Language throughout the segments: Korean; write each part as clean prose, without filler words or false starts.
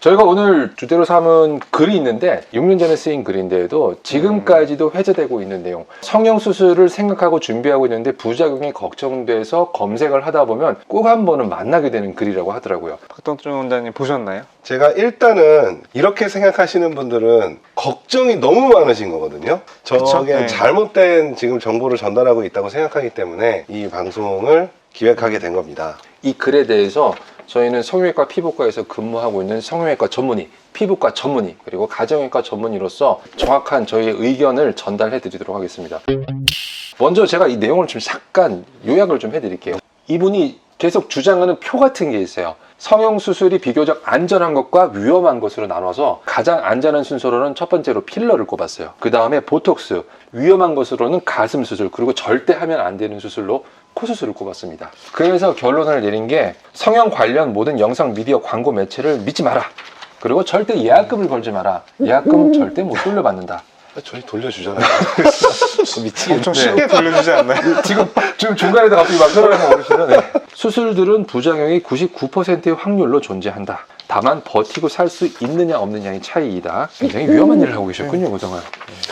저희가 오늘 주제로 삼은 글이 있는데 6년 전에 쓰인 글인데도 지금까지도 회자되고 있는 내용, 성형수술을 생각하고 준비하고 있는데 부작용이 걱정돼서 검색을 하다 보면 꼭 한 번은 만나게 되는 글이라고 하더라고요. 박동준 원장님 보셨나요? 제가 일단은 이렇게 생각하시는 분들은 걱정이 너무 많으신 거거든요. 저게 네. 잘못된 지금 정보를 전달하고 있다고 생각하기 때문에 이 방송을 기획하게 된 겁니다. 이 글에 대해서 저희는 성형외과 피부과에서 근무하고 있는 성형외과 전문의, 피부과 전문의, 그리고 가정외과 전문의로서 정확한 저희의 의견을 전달해 드리도록 하겠습니다. 먼저 제가 이 내용을 좀 잠깐 요약을 좀 해드릴게요. 이분이 계속 주장하는 표 같은 게 있어요. 성형수술이 비교적 안전한 것과 위험한 것으로 나눠서 가장 안전한 순서로는 첫 번째로 필러를 꼽았어요. 그 다음에 보톡스, 위험한 것으로는 가슴 수술, 그리고 절대 하면 안 되는 수술로 코수술을 꼽았습니다. 그래서 결론을 내린 게 성형 관련 모든 영상 미디어 광고 매체를 믿지 마라. 그리고 절대 예약금을 걸지 마라. 예약금 절대 못 돌려받는다. 저희 돌려주잖아요. 미치겠네. 엄청 쉽게 돌려주지 않나요? 지금 중간에다 갑자기 막 들어가서 오르시는. 네. 수술들은 부작용이 99%의 확률로 존재한다. 다만 버티고 살 수 있느냐 없느냐의 차이이다. 굉장히 위험한 일을 하고 계셨군요, 그동안.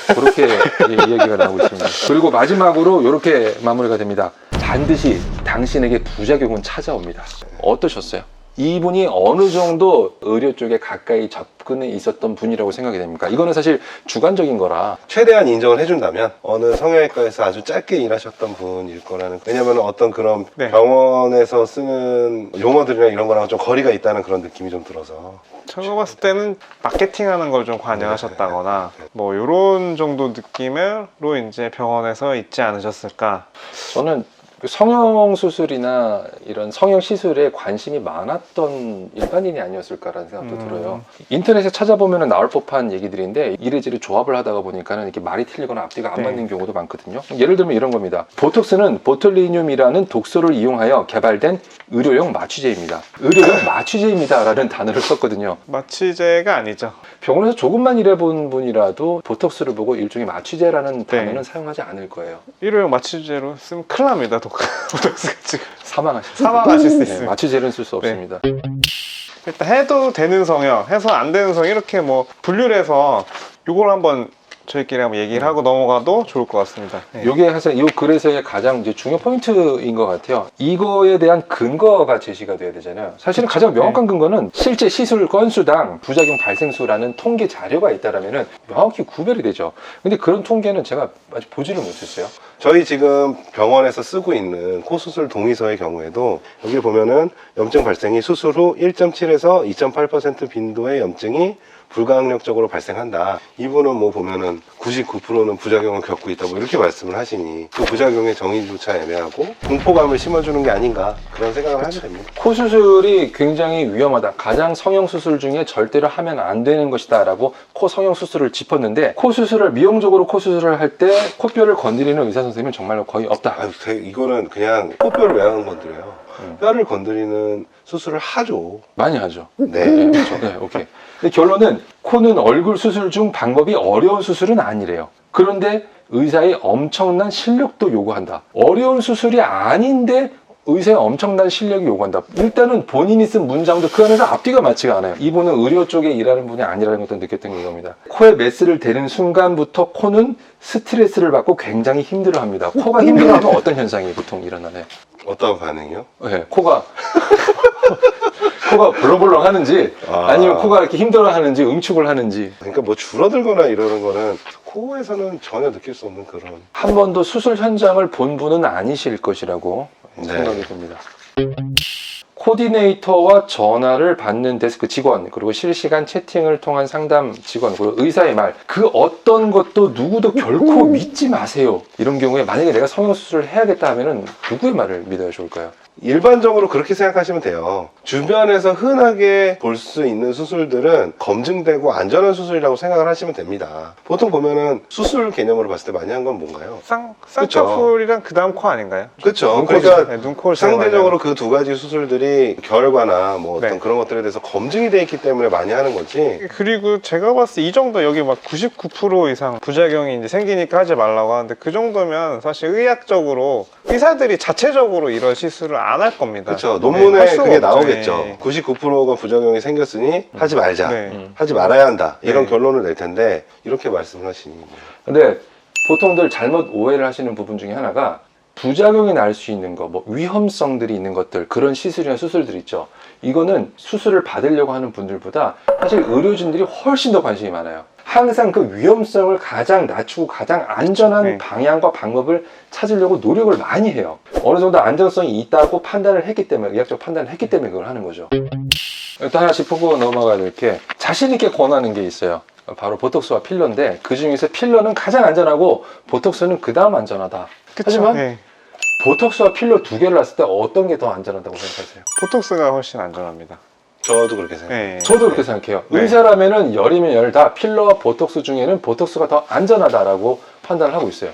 그렇게 이야기가 나오고 있습니다. 그리고 마지막으로 이렇게 마무리가 됩니다. 반드시 당신에게 부작용은 찾아옵니다. 어떠셨어요? 이분이 어느 정도 의료 쪽에 가까이 접근해 있었던 분이라고 생각이 됩니까? 이거는 사실 주관적인 거라. 최대한 인정을 해준다면 어느 성형외과에서 아주 짧게 일하셨던 분일 거라는, 왜냐면 어떤 그런 네. 병원에서 쓰는 용어들이나 이런 거랑 좀 거리가 있다는 그런 느낌이 좀 들어서. 제가 봤을 때는 마케팅하는 걸 좀 관여하셨다거나 뭐 이런 정도 느낌으로 이제 병원에서 있지 않으셨을까. 저는 성형 수술이나 이런 성형 시술에 관심이 많았던 일반인이 아니었을까라는 생각도 들어요. 인터넷에 찾아보면 나올 법한 얘기들인데 이래저래 조합을 하다가 보니까는 이렇게 말이 틀리거나 앞뒤가 안 네. 맞는 경우도 많거든요. 예를 들면 이런 겁니다. 보톡스는 보툴리늄이라는 독소를 이용하여 개발된 의료용 마취제입니다. 의료용 마취제입니다라는 단어를 썼거든요. 마취제가 아니죠. 병원에서 조금만 일해본 분이라도 보톡스를 보고 일종의 마취제라는 단어는 사용하지 않을 거예요. 일회용 마취제로 쓰면 큰일 납니다. 보톡스가 지금 사망하실 수 네, 있습니다. 마취제는 쓸 수 없습니다. 일단 해도 되는 성형, 해서 안 되는 성형 이렇게 뭐 분류를 해서 이걸 한번 저희끼리 한번 얘기를 하고 넘어가도 좋을 것 같습니다. 네. 이게 사실 이 글에서의 가장 이제 중요 포인트인 것 같아요. 이거에 대한 근거가 제시가 돼야 되잖아요. 사실은 가장 명확한 근거는 실제 시술 건수당 부작용 발생수라는 통계 자료가 있다라면은 명확히 구별이 되죠. 근데 그런 통계는 제가 아직 보지를 못했어요. 저희 지금 병원에서 쓰고 있는 코수술 동의서의 경우에도 여기 보면은 염증 발생이 수술 후 1.7에서 2.8% 빈도의 염증이 불가항력적으로 발생한다. 이분은 뭐 보면은 99%는 부작용을 겪고 있다 뭐 이렇게 말씀을 하시니 그 부작용의 정의조차 애매하고 공포감을 심어주는 게 아닌가 그런 생각을 하게 됩니다. 코 수술이 굉장히 위험하다. 가장 성형 수술 중에 절대로 하면 안 되는 것이다 라고 코 성형 수술을 짚었는데 코 수술을 미용적으로 코 수술을 할 때 코뼈를 건드리는 의사 선생님은 정말로 거의 없다. 아유, 이거는 그냥 코뼈를 왜 안 건드려요? 뼈를 건드리는 수술을 하죠. 많이 하죠. 네. 네, 그렇죠. 네, 오케이. 근데 결론은 코는 얼굴 수술 중 방법이 어려운 수술은 아니래요. 그런데 의사의 엄청난 실력도 요구한다. 어려운 수술이 아닌데 의사의 엄청난 실력이 요구한다. 일단은 본인이 쓴 문장도 그 안에서 앞뒤가 맞지가 않아요. 이분은 의료 쪽에 일하는 분이 아니라는 것도 느꼈던 게 이겁니다. 코에 메스를 대는 순간부터 코는 스트레스를 받고 굉장히 힘들어합니다. 코가 힘들어하면 어떤 현상이 보통 일어나나요? 어떤 반응이요? 네, 코가 벌렁벌렁 하는지 아니면 코가 이렇게 힘들어 하는지 응축을 하는지. 그러니까 뭐 줄어들거나 이러는 거는 코에서는 전혀 느낄 수 없는 그런. 한 번도 수술 현장을 본 분은 아니실 것이라고 네. 생각이 듭니다. 코디네이터와 전화를 받는 데스크 직원, 그리고 실시간 채팅을 통한 상담 직원, 그리고 의사의 말, 그 어떤 것도 누구도 결코 믿지 마세요. 이런 경우에 만약에 내가 성형수술을 해야겠다 하면은 누구의 말을 믿어야 좋을까요? 일반적으로 그렇게 생각하시면 돼요. 주변에서 흔하게 볼 수 있는 수술들은 검증되고 안전한 수술이라고 생각을 하시면 됩니다. 보통 보면은 수술 개념으로 봤을 때 많이 한 건 뭔가요? 쌍꺼풀이랑 그 다음 코 아닌가요? 그렇죠. 그러니까 네, 눈코를 상대적으로 그 두 가지 수술들이 결과나 뭐 어떤 네. 그런 것들에 대해서 검증이 돼 있기 때문에 많이 하는 거지. 그리고 제가 봤을 때 이 정도 여기 막 99% 이상 부작용이 이제 생기니까 하지 말라고 하는데 그 정도면 사실 의학적으로 의사들이 자체적으로 이런 시술을 안 할 겁니다. 그렇죠. 네, 논문에 할 수가 그게 없죠. 나오겠죠. 네. 99%가 부작용이 생겼으니 하지 말자. 네. 하지 말아야 한다. 이런 네. 결론을 낼 텐데 이렇게 말씀을 하시니. 근데 보통들 잘못 오해를 하시는 부분 중에 하나가 부작용이 날 수 있는 거, 뭐 위험성들이 있는 것들, 그런 시술이나 수술들 있죠. 이거는 수술을 받으려고 하는 분들보다 사실 의료진들이 훨씬 더 관심이 많아요. 항상 그 위험성을 가장 낮추고 가장 안전한 네. 방향과 방법을 찾으려고 노력을 많이 해요. 어느 정도 안전성이 있다고 판단을 했기 때문에, 의학적 판단을 했기 때문에 그걸 하는 거죠. 또 하나 짚고 넘어가야 될 게 자신 있게 권하는 게 있어요. 바로 보톡스와 필러인데 그 중에서 필러는 가장 안전하고 보톡스는 그 다음 안전하다. 그쵸? 하지만 네. 보톡스와 필러 두 개를 놨을 때 어떤 게 더 안전하다고 생각하세요? 보톡스가 훨씬 안전합니다. 저도 그렇게 생각해요. 네. 저도 그렇게 생각해요. 네. 의사라면은 열이면 열다 필러와 보톡스 중에는 보톡스가 더 안전하다라고 판단을 하고 있어요.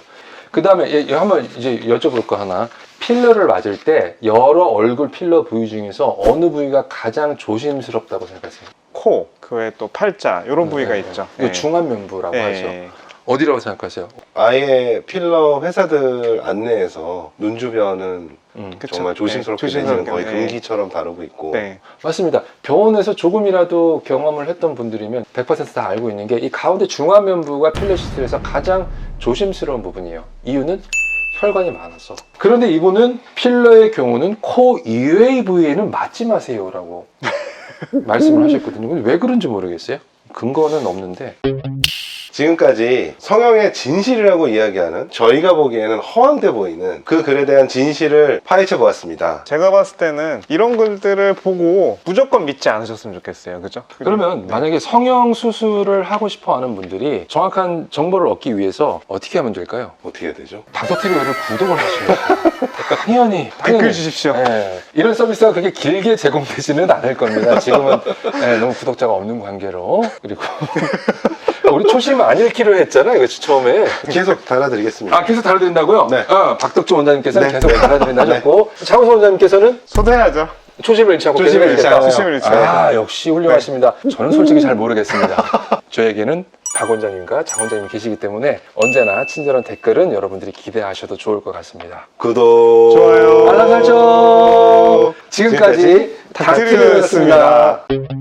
그 다음에 한번 이제 여쭤볼 거 하나. 필러를 맞을 때 여러 얼굴 필러 부위 중에서 어느 부위가 가장 조심스럽다고 생각하세요? 코, 그 외에 또 팔자 이런 부위가 네. 있죠. 이거 중안면부라고 하죠. 네. 어디라고 생각하세요? 아예 필러 회사들 안내에서 눈 주변은 그쵸? 정말 조심스럽게 네, 내지는 거의 네. 금기처럼 다루고 있고 네. 맞습니다. 병원에서 조금이라도 경험을 했던 분들이면 100%다 알고 있는 게 이 가운데 중안면부가 필러 시술에서 가장 조심스러운 부분이에요. 이유는 혈관이 많아서. 그런데 이분은 필러의 경우는 코 이외의 부위에는 맞지 마세요라고 말씀을 하셨거든요. 근데 왜 그런지 모르겠어요. 근거는 없는데. 지금까지 성형의 진실이라고 이야기하는 저희가 보기에는 허황돼 보이는 그 글에 대한 진실을 파헤쳐 보았습니다. 제가 봤을 때는 이런 글들을 보고 무조건 믿지 않으셨으면 좋겠어요. 그죠? 그러면 만약에 성형 수술을 하고 싶어 하는 분들이 정확한 정보를 얻기 위해서 어떻게 하면 될까요? 어떻게 해야 되죠? 닥터TV를 구독을 하시면 돼요. 당연히 댓글 주십시오. 예, 이런 서비스가 그렇게 길게 제공되지는 않을 겁니다. 지금은 너무 구독자가 없는 관계로. 그리고 우리 초심 안 읽기로 했잖아, 이거 처음에. 계속 달아드리겠습니다. 아, 계속 달아드린다고요? 네. 박덕주 원장님께서는 네. 계속 달아드린다 하셨고, 장우선 원장님께서는 소대하죠. 초심을 잃지 않고 초심을 계속 잃지 읽겠다. 않아요. 초심을 잃지 아, 역시 훌륭하십니다. 저는 솔직히 잘 모르겠습니다. 저에게는 박 원장님과 장 원장님이 계시기 때문에 언제나 친절한 댓글은 여러분들이 기대하셔도 좋을 것 같습니다. 구독, 좋아요. 알람 설정! 지금까지 닥터TV였습니다. 닥터TV였습니다.